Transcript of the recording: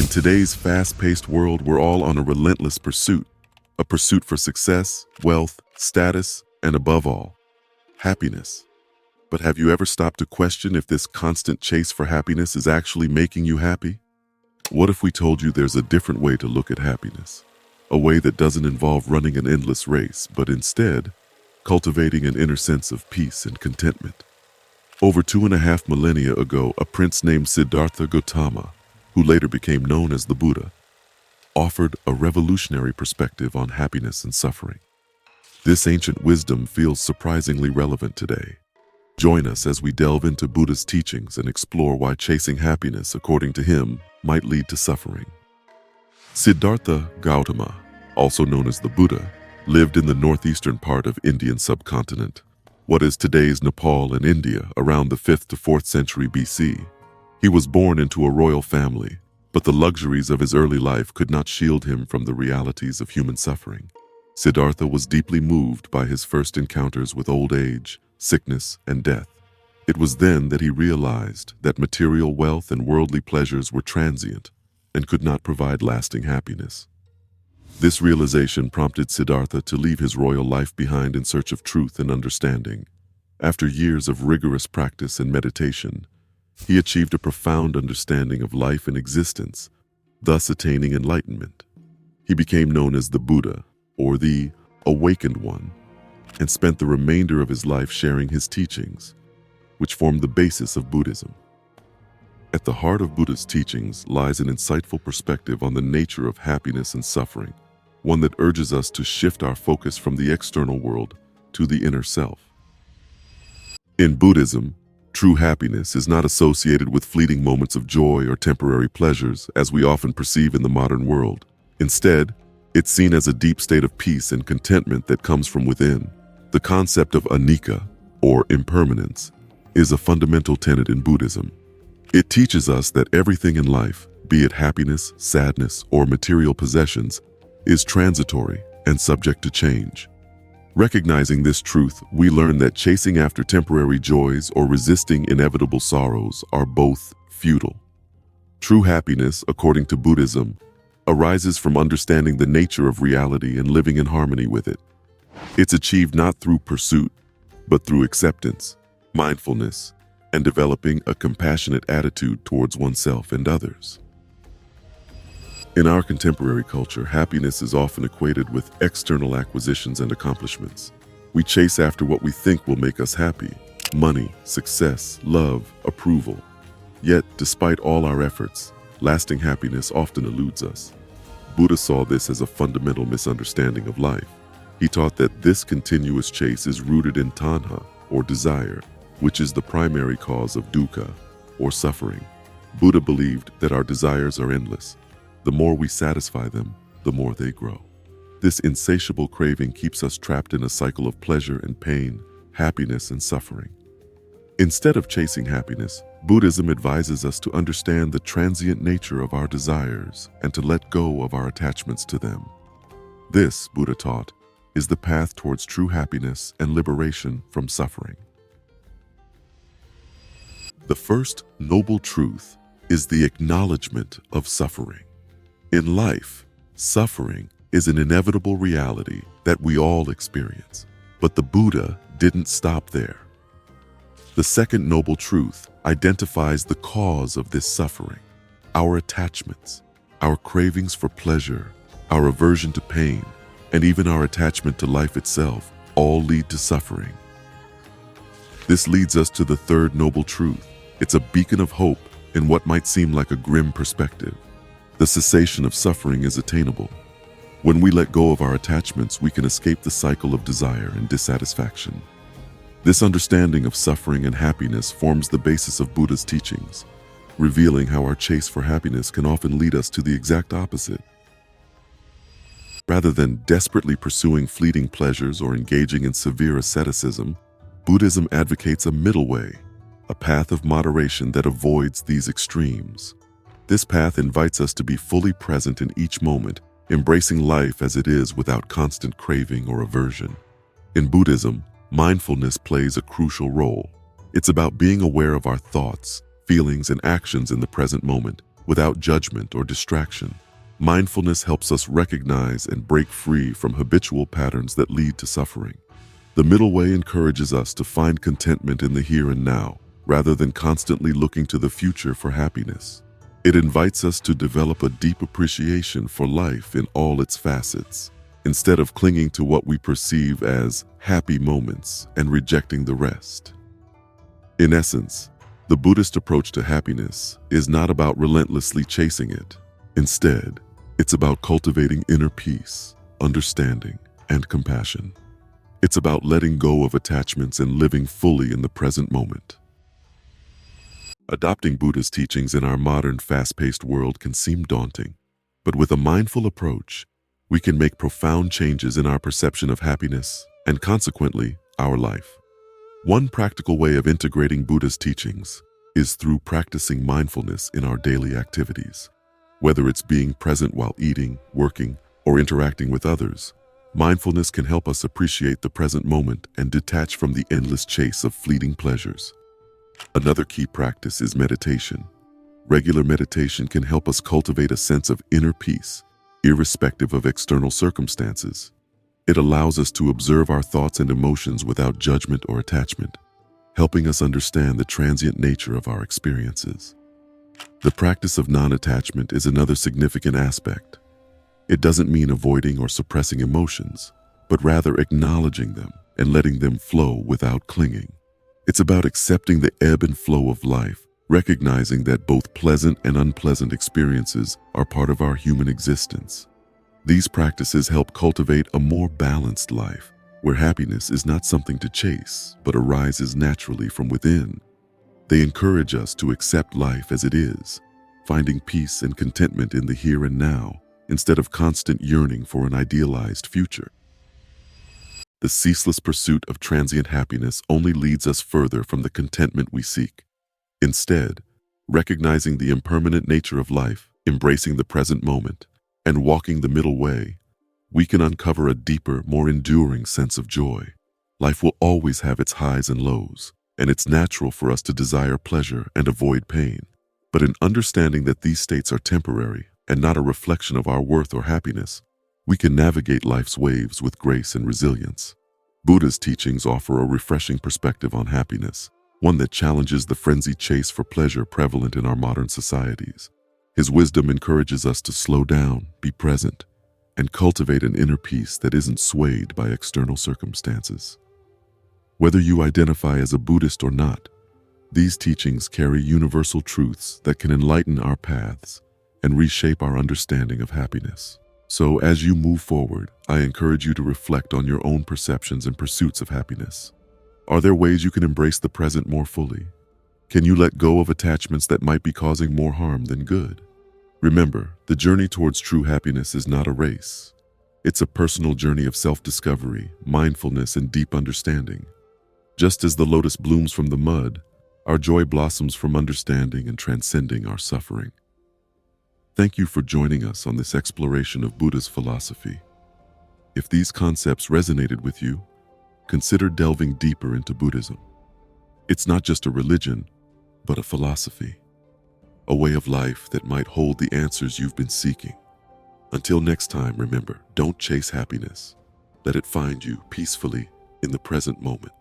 In today's fast-paced world, we're all on a relentless pursuit. A pursuit for success, wealth, status, and above all, happiness. But have you ever stopped to question if this constant chase for happiness is actually making you happy? What if we told you there's a different way to look at happiness? A way that doesn't involve running an endless race, but instead, cultivating an inner sense of peace and contentment. Over 2.5 millennia ago, a prince named Siddhartha Gautama, who later became known as the Buddha, offered a revolutionary perspective on happiness and suffering. This ancient wisdom feels surprisingly relevant today. Join us as we delve into Buddha's teachings and explore why chasing happiness, according to him, might lead to suffering. Siddhartha Gautama, also known as the Buddha, lived in the northeastern part of Indian subcontinent, what is today's Nepal and India, around the 5th to 4th century BC. He was born into a royal family, but the luxuries of his early life could not shield him from the realities of human suffering. Siddhartha was deeply moved by his first encounters with old age, sickness, and death. It was then that he realized that material wealth and worldly pleasures were transient and could not provide lasting happiness. This realization prompted Siddhartha to leave his royal life behind in search of truth and understanding. After years of rigorous practice and meditation, he achieved a profound understanding of life and existence, thus attaining enlightenment. He became known as the Buddha, or the Awakened One, and spent the remainder of his life sharing his teachings, which formed the basis of Buddhism. At the heart of Buddha's teachings lies an insightful perspective on the nature of happiness and suffering, one that urges us to shift our focus from the external world to the inner self. In Buddhism, true happiness is not associated with fleeting moments of joy or temporary pleasures, as we often perceive in the modern world. Instead, it's seen as a deep state of peace and contentment that comes from within. The concept of anicca, or impermanence, is a fundamental tenet in Buddhism. It teaches us that everything in life, be it happiness, sadness, or material possessions, is transitory and subject to change. Recognizing this truth, we learn that chasing after temporary joys or resisting inevitable sorrows are both futile. True happiness, according to Buddhism, arises from understanding the nature of reality and living in harmony with it. It's achieved not through pursuit, but through acceptance, mindfulness, and developing a compassionate attitude towards oneself and others. In our contemporary culture, happiness is often equated with external acquisitions and accomplishments. We chase after what we think will make us happy: money, success, love, approval. Yet, despite all our efforts, lasting happiness often eludes us. Buddha saw this as a fundamental misunderstanding of life. He taught that this continuous chase is rooted in tanha, or desire, which is the primary cause of dukkha, or suffering. Buddha believed that our desires are endless. The more we satisfy them, the more they grow. This insatiable craving keeps us trapped in a cycle of pleasure and pain, happiness and suffering. Instead of chasing happiness, Buddhism advises us to understand the transient nature of our desires and to let go of our attachments to them. This, Buddha taught, is the path towards true happiness and liberation from suffering. The first noble truth is the acknowledgement of suffering. In life, suffering is an inevitable reality that we all experience, but the Buddha didn't stop there. The second noble truth identifies the cause of this suffering: our attachments, our cravings for pleasure, our aversion to pain, and even our attachment to life itself all lead to suffering. This leads us to the third noble truth. It's a beacon of hope in what might seem like a grim perspective. The cessation of suffering is attainable. When we let go of our attachments, we can escape the cycle of desire and dissatisfaction. This understanding of suffering and happiness forms the basis of Buddha's teachings, revealing how our chase for happiness can often lead us to the exact opposite. Rather than desperately pursuing fleeting pleasures or engaging in severe asceticism, Buddhism advocates a middle way, a path of moderation that avoids these extremes. This path invites us to be fully present in each moment, embracing life as it is without constant craving or aversion. In Buddhism, mindfulness plays a crucial role. It's about being aware of our thoughts, feelings, and actions in the present moment, without judgment or distraction. Mindfulness helps us recognize and break free from habitual patterns that lead to suffering. The middle way encourages us to find contentment in the here and now, rather than constantly looking to the future for happiness. It invites us to develop a deep appreciation for life in all its facets, instead of clinging to what we perceive as happy moments and rejecting the rest. In essence, the Buddhist approach to happiness is not about relentlessly chasing it. Instead, it's about cultivating inner peace, understanding, and compassion. It's about letting go of attachments and living fully in the present moment. Adopting Buddha's teachings in our modern, fast-paced world can seem daunting, but with a mindful approach, we can make profound changes in our perception of happiness and, consequently, our life. One practical way of integrating Buddha's teachings is through practicing mindfulness in our daily activities. Whether it's being present while eating, working, or interacting with others, mindfulness can help us appreciate the present moment and detach from the endless chase of fleeting pleasures. Another key practice is meditation. Regular meditation can help us cultivate a sense of inner peace, irrespective of external circumstances. It allows us to observe our thoughts and emotions without judgment or attachment, helping us understand the transient nature of our experiences. The practice of non-attachment is another significant aspect. It doesn't mean avoiding or suppressing emotions, but rather acknowledging them and letting them flow without clinging. It's about accepting the ebb and flow of life, recognizing that both pleasant and unpleasant experiences are part of our human existence. These practices help cultivate a more balanced life, where happiness is not something to chase, but arises naturally from within. They encourage us to accept life as it is, finding peace and contentment in the here and now, instead of constant yearning for an idealized future. The ceaseless pursuit of transient happiness only leads us further from the contentment we seek. Instead, recognizing the impermanent nature of life, embracing the present moment, and walking the middle way, we can uncover a deeper, more enduring sense of joy. Life will always have its highs and lows, and it's natural for us to desire pleasure and avoid pain. But in understanding that these states are temporary and not a reflection of our worth or happiness, we can navigate life's waves with grace and resilience. Buddha's teachings offer a refreshing perspective on happiness, one that challenges the frenzied chase for pleasure prevalent in our modern societies. His wisdom encourages us to slow down, be present, and cultivate an inner peace that isn't swayed by external circumstances. Whether you identify as a Buddhist or not, these teachings carry universal truths that can enlighten our paths and reshape our understanding of happiness. So, as you move forward, I encourage you to reflect on your own perceptions and pursuits of happiness. Are there ways you can embrace the present more fully? Can you let go of attachments that might be causing more harm than good? Remember, the journey towards true happiness is not a race. It's a personal journey of self-discovery, mindfulness, and deep understanding. Just as the lotus blooms from the mud, our joy blossoms from understanding and transcending our suffering. Thank you for joining us on this exploration of Buddha's philosophy. If these concepts resonated with you, consider delving deeper into Buddhism. It's not just a religion, but a philosophy, a way of life that might hold the answers you've been seeking. Until next time, remember, don't chase happiness. Let it find you peacefully in the present moment.